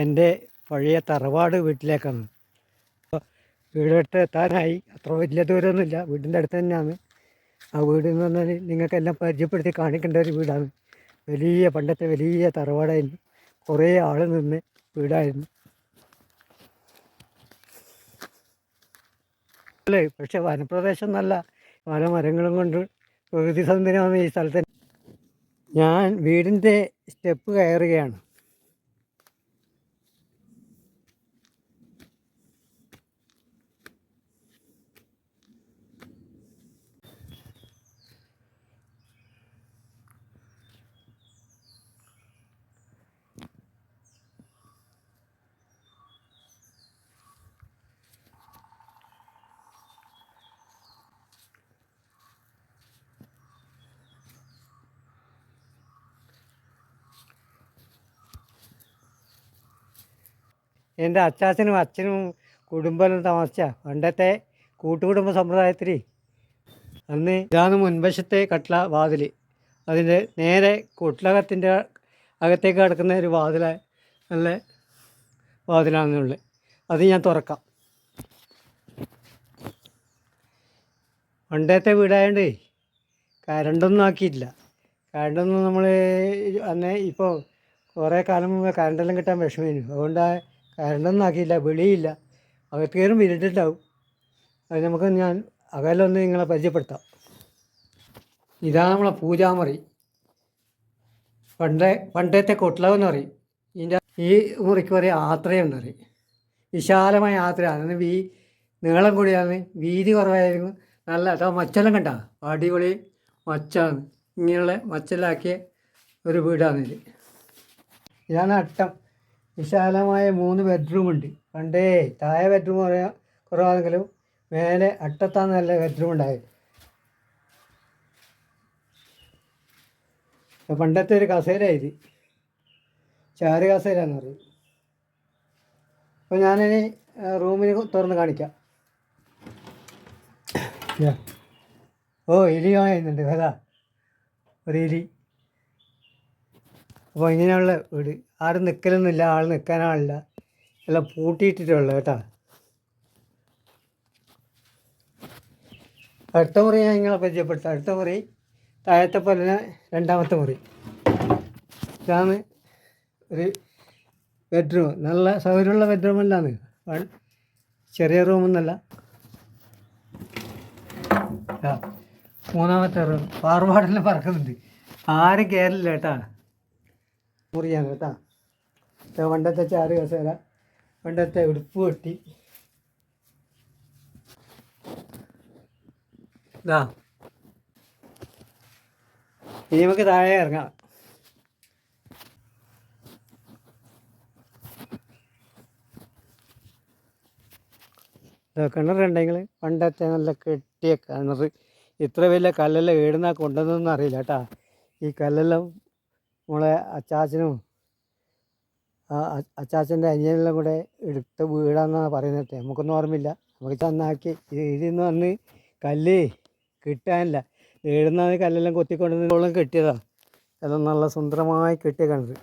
എൻ്റെ പഴയ തറവാട് വീട്ടിലേക്കാണ്. വീടെടുത്ത് എത്താനായി. അത്ര വലിയ ദൂരമൊന്നുമില്ല, വീടിൻ്റെ അടുത്ത് തന്നെയാണ്. ആ വീട് എന്ന് പറഞ്ഞാൽ നിങ്ങൾക്കെല്ലാം പരിചയപ്പെടുത്തി കാണിക്കേണ്ട ഒരു വീടാണ്. പണ്ടത്തെ വലിയ തറവാടായിരുന്നു. കുറേ ആൾ നിന്ന് വീടായിരുന്നു. അല്ലേ, പക്ഷെ വനപ്രദേശം നല്ല പല മരങ്ങളും കൊണ്ട് പ്രകൃതി സൗന്ദര്യമാണ് ഈ സ്ഥലത്ത്. ഞാൻ വീടിൻ്റെ സ്റ്റെപ്പ് കയറുകയാണ്. എൻ്റെ അച്ചാച്ചനും അച്ഛനും കുടുംബം താമസിച്ച പണ്ടത്തെ കൂട്ടുകുടുംബ സമ്പ്രദായത്തിൽ അന്ന് ഇതാണ് മുൻവശത്തെ കട്ട്ള വാതിൽ. അതിൻ്റെ നേരെ കൊട്ടിലകത്തിൻ്റെ അകത്തേക്ക് കിടക്കുന്ന ഒരു നല്ല വാതിലാണെന്നുള്ളത്. അത് ഞാൻ തുറക്കാം. പണ്ടത്തെ വീടായതുകൊണ്ട് കരണ്ടൊന്നും ആക്കിയിട്ടില്ല. കരണ്ടൊന്നും നമ്മൾ അന്ന് ഇപ്പോൾ കുറേ കാലം മുമ്പ് കരണ്ടെല്ലാം കിട്ടാൻ വിഷമമായിരുന്നു. അതുകൊണ്ട് കരണ്ടൊന്നും ആക്കിയില്ല, വെളിയില്ല. അകത്ത് കയറും ഇരുട്ടിട്ടുണ്ടാവും. അത് നമുക്ക് ഞാൻ അകലൊന്ന് നിങ്ങളെ പരിചയപ്പെടുത്താം. ഇതാണ് നമ്മളെ പൂജാമുറി. പണ്ടത്തെ കൊട്ടിലകമെന്ന് പറയും. ഈ മുറിക്ക് പറയും ആത്രയെന്ന് പറയും. വിശാലമായ ആത്രയാണ്. നീളം കൂടിയാണ്, വീതി കുറവായിരുന്നു. നല്ല മച്ചെല്ലാം കണ്ട അടിപൊളി മച്ചാണ്. ഇങ്ങനെയുള്ള മച്ചലാക്കിയ ഒരു വീടാണിത്. ഇതാണ് അട്ടം. വിശാലമായ 3 ബെഡ്റൂമുണ്ട്. പണ്ടേ താഴെ ബെഡ്റൂം കുറവാണെങ്കിലും മേലെ അട്ടത്താണ് നല്ല ബെഡ്റൂം ഉണ്ടായത്. പണ്ടത്തെ ഒരു കസേര ഇത്, ചാരു കസേര എന്ന് പറയും. അപ്പോൾ ഞാനിനി റൂമിന് തുറന്ന് കാണിക്കാം. എലി വാങ്ങുന്നുണ്ട് അതാ ഒരു എലി. അപ്പോൾ ഇങ്ങനെയുള്ള വീട്. ആരും നിൽക്കലൊന്നുമില്ല, ആൾ നിൽക്കാനാളില്ല, എല്ലാം പൂട്ടിയിട്ടിട്ടുള്ളത് കേട്ടോ. അടുത്ത മുറി ഞാൻ നിങ്ങളെ പരിചയപ്പെടുത്താം. അടുത്ത മുറി താഴത്തെ പോലെ രണ്ടാമത്തെ മുറി. ഇതാണ് ഒരു ബെഡ്റൂം. നല്ല സൗകര്യമുള്ള ബെഡ്റൂം അല്ലാന്ന്, ചെറിയ റൂമൊന്നുമല്ല. മൂന്നാമത്തെ റൂം. പാറുപാടെല്ലാം പറക്കുന്നുണ്ട്, ആരും കയറില്ല കേട്ടാ. മുറിയാണ് കേട്ടാ. പണ്ടത്തെ ചാറ് കസേര, പണ്ടത്തെ ഉടുപ്പ് വെട്ടി. ഇതാ ഇനി നമുക്ക് താഴെ ഇറങ്ങാം. കിണറുണ്ടെങ്കിൽ പണ്ടത്തെ നല്ല കെട്ടിയ കിണർ. ഇത്ര വലിയ കല്ലെല്ലാം ഏടുന്നാ കൊണ്ടുവന്നൊന്നും അറിയില്ല കേട്ടാ. ഈ കല്ലെല്ലാം നമ്മളെ അച്ചാച്ചനും അച്ചാച്ചൻ്റെ അനിയനെല്ലാം കൂടെ എടുത്ത വീടാണെന്നാണ് പറയുന്നത്. നമുക്കൊന്നും ഓർമ്മയില്ല. നമുക്ക് നന്നാക്കി ഇതിന്ന് വന്ന് കല്ല് കിട്ടാനില്ല. ഏടുന്നാണ് കല്ലെല്ലാം കൊത്തിക്കൊണ്ടുവന്ന് കെട്ടിയതാണ്. അതെല്ലാം നല്ല സുന്ദരമായി കെട്ടിയ കിണർ.